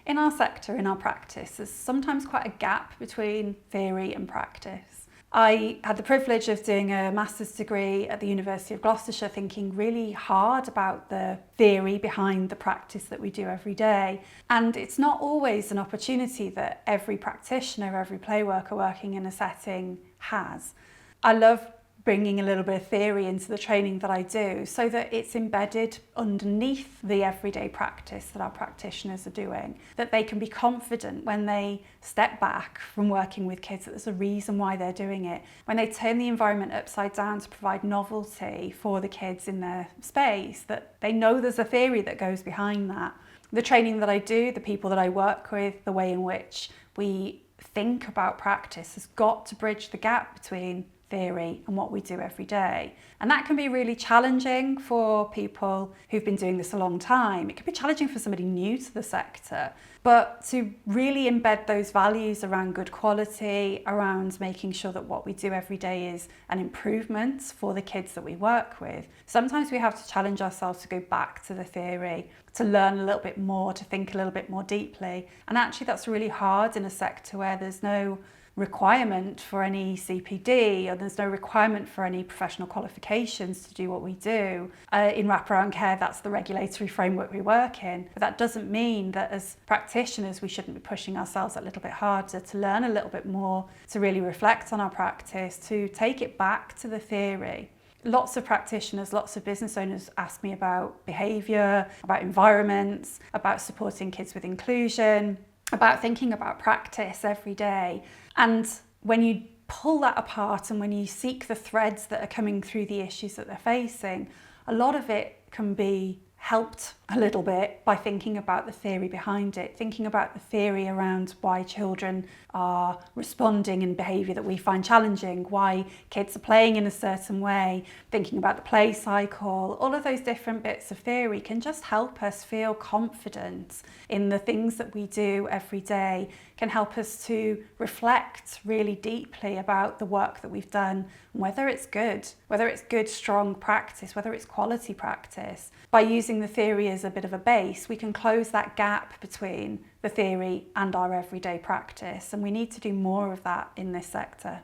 In our sector, in our practice, there's sometimes quite a gap between theory and practice. I had the privilege of doing a master's degree at the University of Gloucestershire, thinking really hard about the theory behind the practice that we do every day. And it's not always an opportunity that every practitioner, every play worker working in a setting has. I love bringing a little bit of theory into the training that I do so that it's embedded underneath the everyday practice that our practitioners are doing, that they can be confident when they step back from working with kids that there's a reason why they're doing it. When they turn the environment upside down to provide novelty for the kids in their space, that they know there's a theory that goes behind that. The training that I do, the people that I work with, the way in which we think about practice has got to bridge the gap between theory and what we do every day. And that can be really challenging for people who've been doing this a long time. It can be challenging for somebody new to the sector, but to really embed those values around good quality, around making sure that what we do every day is an improvement for the kids that we work with. Sometimes we have to challenge ourselves to go back to the theory, to learn a little bit more, to think a little bit more deeply. And actually that's really hard in a sector where there's no requirement for any CPD, or there's no requirement for any professional qualifications to do what we do. In wraparound care, that's the regulatory framework we work in. But that doesn't mean that as practitioners we shouldn't be pushing ourselves a little bit harder to learn a little bit more, to really reflect on our practice, to take it back to the theory. Lots of practitioners, lots of business owners ask me about behaviour, about environments, about supporting kids with inclusion, about thinking about practice every day. And when you pull that apart and when you seek the threads that are coming through the issues that they're facing, a lot of it can be helped a little bit by thinking about the theory behind it, thinking about the theory around why children are responding in behaviour that we find challenging, why kids are playing in a certain way, thinking about the play cycle. All of those different bits of theory can just help us feel confident in the things that we do every day, can help us to reflect really deeply about the work that we've done, whether it's good, strong practice, whether it's quality practice. By using the theory as a bit of a base, we can close that gap between the theory and our everyday practice, and we need to do more of that in this sector.